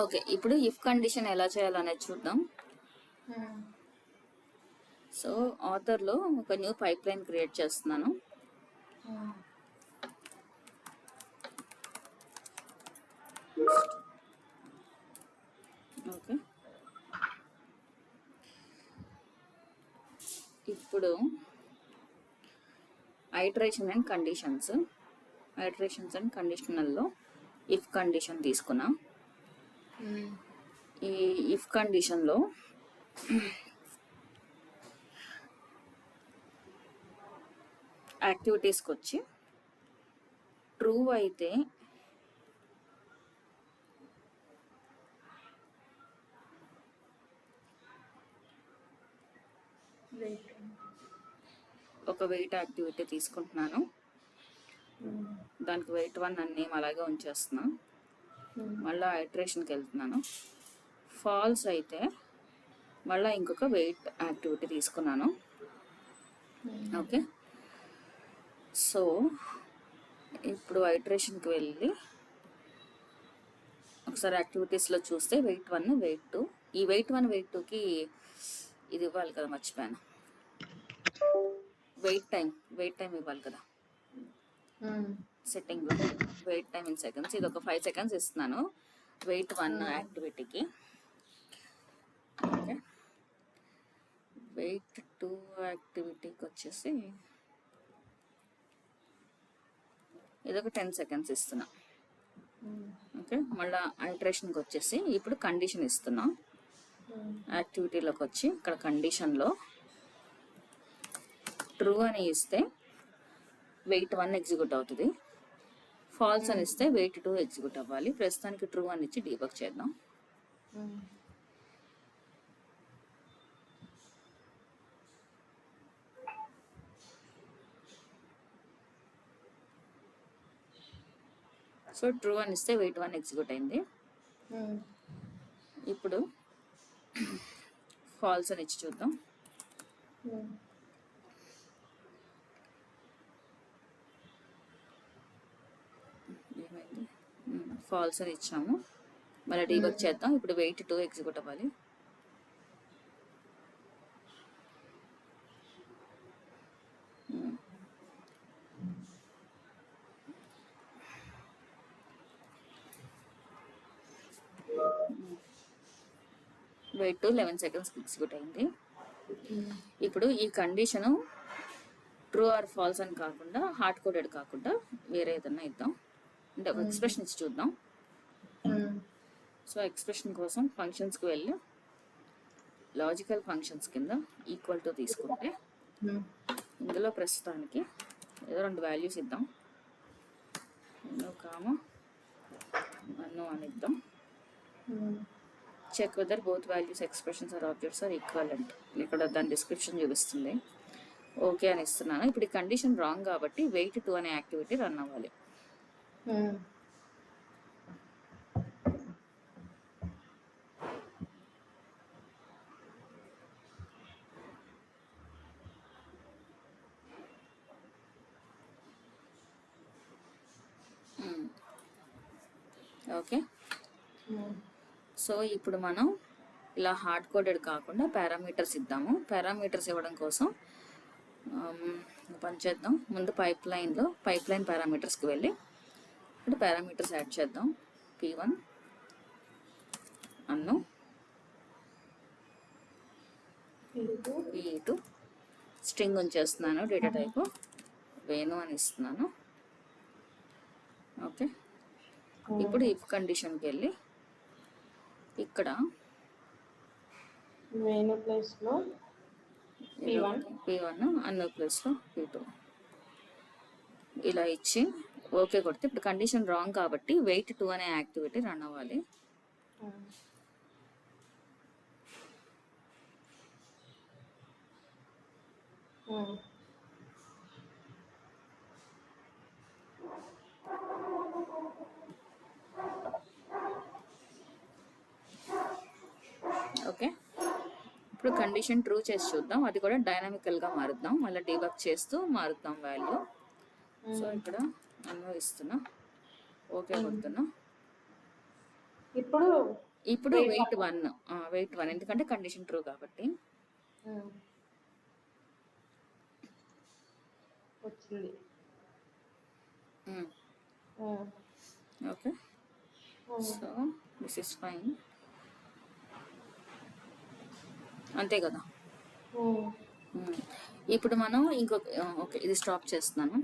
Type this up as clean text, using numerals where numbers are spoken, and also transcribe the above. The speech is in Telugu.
ఓకే, ఇప్పుడు ఇఫ్ కండిషన్ ఎలా చేయాలనేది చూద్దాం. సో ఆథర్లో ఒక న్యూ పైప్ లైన్ క్రియేట్ చేస్తున్నాను. ఓకే, ఇప్పుడు ఐటరేషన్ అండ్ కండిషనల్లో ఇఫ్ కండిషన్ తీసుకున్నా. ఈ ఇఫ్ కండిషన్లో యాక్టివిటీస్కి వచ్చి ట్రూ అయితే ఒక వెయిట్ యాక్టివిటీ తీసుకుంటున్నాను. దానికి వెయిట్ 1 అని నేమ్ అలాగే ఉంచేస్తున్నా. మళ్ళీ ఐటరేషన్కి వెళ్తున్నాను. ఫాల్స్ అయితే మళ్ళీ ఇంకొక వెయిట్ యాక్టివిటీ తీసుకున్నాను. ఓకే, సో ఇప్పుడు ఐటరేషన్కి వెళ్ళి ఒకసారి యాక్టివిటీస్లో చూస్తే వెయిట్ 1 వెయిట్ 2, ఈ వెయిట్ 1 వెయిట్ 2కి ఇది ఇవ్వాలి కదా, మర్చిపోయాను. వెయిట్ టైం ఇవ్వాలి కదా సెట్టింగ్లో. వెయిట్ టైం ఇన్ సెకండ్స్, ఇది ఒక 5 seconds ఇస్తున్నాను వెయిట్ 1 యాక్టివిటీకి. ఓకే, వెయిట్ 2 యాక్టివిటీకి వచ్చేసి ఇదొక 10 seconds ఇస్తున్నా. ఓకే, మళ్ళీ ఐటరేషన్కి వచ్చేసి ఇప్పుడు కండిషన్ ఇస్తున్నా. యాక్టివిటీలోకి వచ్చి ఇక్కడ కండిషన్లో ట్రూ అని ఇస్తే వెయిట్ 1 ఎగ్జిక్యూట్ అవుతుంది. ఫాల్స్ అని ఇస్తే వెయిట్ 2 ఎగ్జిక్యూట్ అవ్వాలి. ప్రస్తుతానికి ట్రూ అని ఇచ్చి డీబగ్ చేద్దాం. సో ట్రూ అని ఇస్తే వెయిట్ 1 ఎగ్జిక్యూట్ అయింది. ఇప్పుడు ఫాల్స్ అని ఇచ్చి చూద్దాం. ఏమైంది? ఫాల్స్ అని ఇచ్చాము. మళ్ళీ డీబగ్ చేద్దాం. ఇప్పుడు వెయిట్ 2 ఎగ్జిక్యూట్ అవ్వాలి. వెయిట్ 11 seconds ఎగ్జిక్యూట్ అయింది. ఇప్పుడు ఈ కండిషను ట్రూ ఆర్ ఫాల్స్ అని కాకుండా హార్డ్ కోడెడ్ కాకుండా వేరే ఏదన్నా ఇద్దాం. అంటే ఒక ఎక్స్ప్రెషన్ ఇచ్చి చూద్దాం. సో ఎక్స్ప్రెషన్ కోసం ఫంక్షన్స్కి వెళ్ళి లాజికల్ ఫంక్షన్స్ కింద ఈక్వల్ టు తీసుకుంటే ఇందులో ప్రస్తుతానికి ఏదో 2 వాల్యూస్ ఇద్దాం. 1 అని ఇద్దాం. Check whether both values expressions or objects are equivalent. ఇక్కడ దాని డిస్క్రిప్షన్ చూపిస్తుంది. ఓకే అని ఇస్తున్నాను. ఇప్పుడు ఈ కండిషన్ రాంగ్ కాబట్టి వెయిట్ 2 అనే యాక్టివిటీ రన్ అవ్వాలి. ఓకే, సో ఇప్పుడు మనం ఇలా హార్డ్ కోడెడ్ కాకుండా పారామీటర్స్ ఇద్దాము. పారామీటర్స్ ఇవ్వడం కోసం పని చేద్దాం. ముందు పైప్ లైన్ పారామీటర్స్కి వెళ్ళి ఇప్పుడు పారామీటర్స్ యాడ్ చేద్దాం. P1 అన్ను, P2 స్ట్రింగ్ ఉంచేస్తున్నాను. డేటా టైపు వేణు అని ఇస్తున్నాను. ఓకే, ఇప్పుడు ఇఫ్ కండిషన్కి వెళ్ళి ఇక్కడ వేణు ప్లేస్లో P1 అన్ను ప్లేస్లో P2 ఇలా ఇచ్చి ఓకే కొడితే ఇప్పుడు కండిషన్ రాంగ్ కాబట్టి వెయిట్ 2 అనే యాక్టివిటీ రన్ అవ్వాలి. ఓకే, ఇప్పుడు కండిషన్ ట్రూ చేసి చూద్దాం. అది కూడా డైనామికల్గా మారుద్దాం. మళ్ళీ డీబగ్ చేస్తూ మారుద్దాం వాల్యూ. సో ఇక్కడ అన్వయిస్తున్నా, ఓకే కొడుతున్నా. ఇప్పుడు ఇప్పుడు వెయిట్ 1, వెయిట్ 1 ఎందుకంటే కండిషన్ ట్రూ కాబట్టి. వచ్చింది. Okay, so this is fine, అంతే కదా. ఇప్పుడు మనం ఇంకొక ఓకే ఇది స్టాప్ చేస్తున్నాను.